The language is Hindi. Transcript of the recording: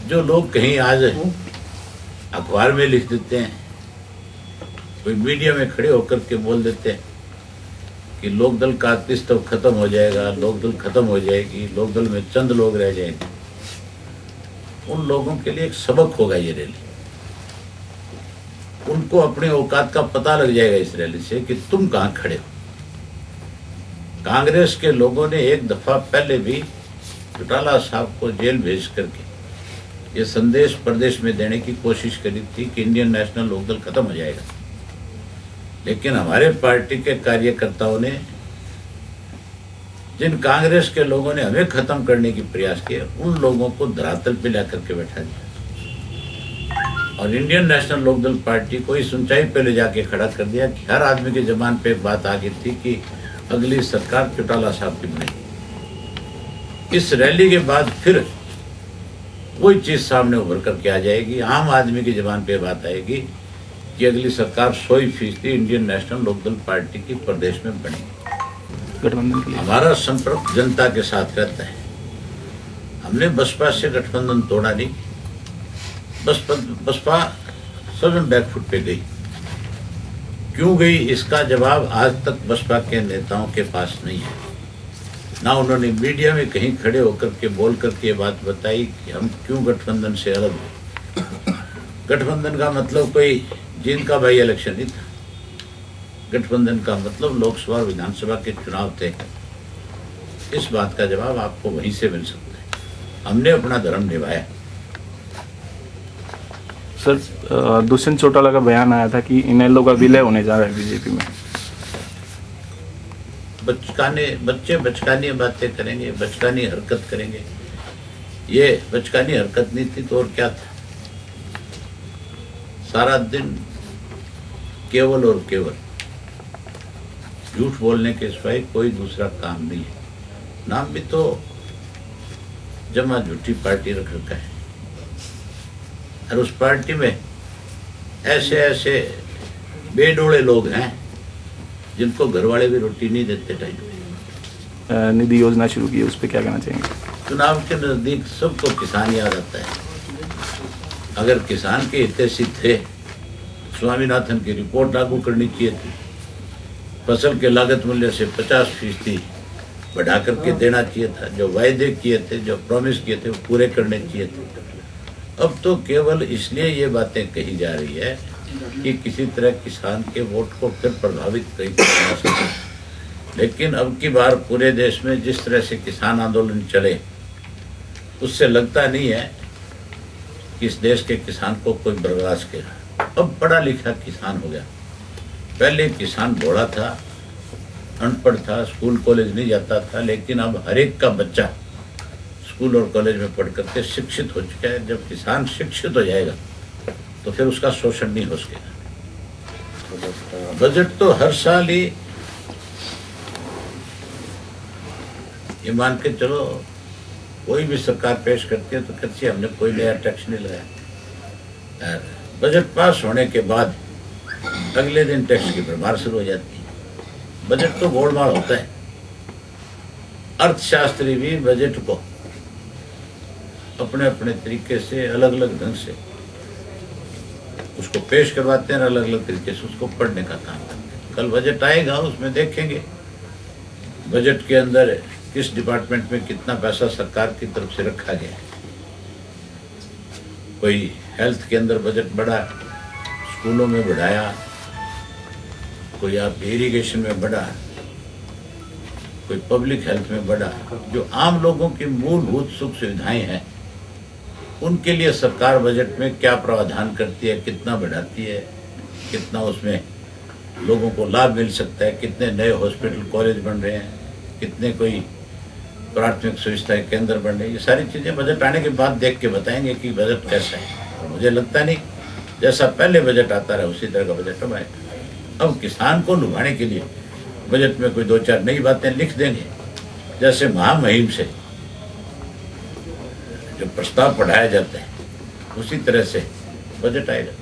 जो लोग कहीं आज अखबार में लिख देते हैं, कोई मीडिया में खड़े होकर के बोल देते हैं कि लोकदल का अस्तित्व खत्म हो जाएगा, लोकदल खत्म हो जाएगी, लोकदल में चंद लोग रह जाएंगे, उन लोगों के लिए एक सबक होगा ये रैली। उनको अपने औकात का पता लग जाएगा इस रैली से कि तुम कहां खड़े हो। कांग्रेस के लोगों ने एक दफा पहले भी चौटाला साहब को जेल भेज करके ये संदेश प्रदेश में देने की कोशिश करी थी कि इंडियन नेशनल लोकदल खत्म हो जाएगा, लेकिन हमारे पार्टी के कार्यकर्ताओं ने, जिन कांग्रेस के लोगों ने हमें खत्म करने की प्रयास किए, उन लोगों को धरातल पे लाकर के बैठा दिया और इंडियन नेशनल लोकदल पार्टी को इस ऊंचाई पे ले जाके खड़ा कर दिया कि हर आदमी की जबान पे बात आ गई थी कि अगली सरकार चौटाला साहब की बनेगी। इस रैली के बाद फिर वही चीज सामने उभर करके आ जाएगी, आम आदमी की जबान पे बात आएगी कि अगली सरकार 100% इंडियन नेशनल लोकदल पार्टी की प्रदेश में बनेगी। गठबंधन के लिए हमारा संपर्क जनता के साथ रहता है। हमने बसपा से गठबंधन तोड़ा नहीं, बसपा सडन बैकफुट पे गई। क्यों गई, इसका जवाब आज तक बसपा के नेताओं के पास नहीं है। ना उन्होंने मीडिया में कहीं खड़े होकर के बोल करके ये बात बताई कि हम क्यों गठबंधन से अलग हुए। गठबंधन का मतलब कोई जींद का बाई इलेक्शन नहीं था। गठबंधन का मतलब लोकसभा और विधानसभा के चुनाव थे। इस बात का जवाब आपको वहीं से मिल सकता है। हमने अपना धर्म निभाया। सर, दुष्यंत चौटाला का बयान आया था कि इनेलो का विलय होने जा रहा है बीजेपी में। बच्चे बचकानी बातें करेंगे, बचकानी हरकत करेंगे। ये बचकानी हरकत नहीं थी तो और क्या था। सारा दिन केवल और केवल झूठ बोलने के सिवाय कोई दूसरा काम नहीं है। नाम भी तो जमा झूठी पार्टी रख रखा है और उस पार्टी में ऐसे ऐसे बेडोले लोग हैं जिनको घर वाले भी रोटी नहीं देते टाइम पे। निधि योजना शुरू की है, उस पर क्या कहना चाहेंगे? चुनाव के नजदीक सबको किसान याद आता है। अगर किसान के हितैषी थे, स्वामीनाथन की रिपोर्ट लागू करनी चाहिए थी। फसल के लागत मूल्य से 50% बढ़ा करके देना चाहिए था। जो वायदे किए थे, जो प्रॉमिस किए थे, वो पूरे करने चाहिए थे। अब तो केवल इसलिए ये बातें कही जा रही है कि किसी तरह किसान के वोट को फिर प्रभावित कर सके। लेकिन अब की बार पूरे देश में जिस तरह से किसान आंदोलन चले, उससे लगता नहीं है कि इस देश के किसान को कोई बर्दाश्त किया। अब पढ़ा लिखा किसान हो गया। पहले किसान भोला था, अनपढ़ था, स्कूल कॉलेज नहीं जाता था, लेकिन अब हर एक का बच्चा स्कूल और कॉलेज में पढ़ करके शिक्षित हो चुका है। जब किसान शिक्षित हो जाएगा तो फिर उसका शोषण नहीं हो सकेगा। बजट तो हर साल ही ये मान के चलो, कोई भी सरकार पेश करती है तो कहती है हमने कोई नया टैक्स नहीं लगाया। बजट पास होने के बाद अगले दिन टैक्स की भरमार शुरू हो जाती है। बजट तो गोलमाल होता है। अर्थशास्त्री भी बजट को अपने अपने तरीके से, अलग अलग ढंग से उसको पेश करवाते हैं, अलग अलग तरीके से उसको पढ़ने का काम करते हैं। कल बजट आएगा, उसमें देखेंगे बजट के अंदर किस डिपार्टमेंट में कितना पैसा सरकार की तरफ से रखा गया है। कोई हेल्थ के अंदर बजट बढ़ा, स्कूलों में बढ़ाया, कोई आप इरिगेशन में बढ़ा, कोई पब्लिक हेल्थ में बढ़ा। जो आम लोगों की मूलभूत सुख सुविधाएं हैं, उनके लिए सरकार बजट में क्या प्रावधान करती है, कितना बढ़ाती है, कितना उसमें लोगों को लाभ मिल सकता है, कितने नए हॉस्पिटल कॉलेज बन रहे हैं, कितने कोई प्राथमिक सुविधा केंद्र बन रहे हैं। ये सारी चीज़ें बजट आने के बाद देख के बताएंगे कि बजट कैसा है। और मुझे लगता नहीं जैसा पहले बजट आता रहा उसी तरह का बजट अब आएगा। अब किसान को लुभाने के लिए बजट में कोई 2-4 नई बातें लिख देंगे, जैसे महामहिम से जो प्रस्ताव पढ़ाया जाता है उसी तरह से बजट आएगा।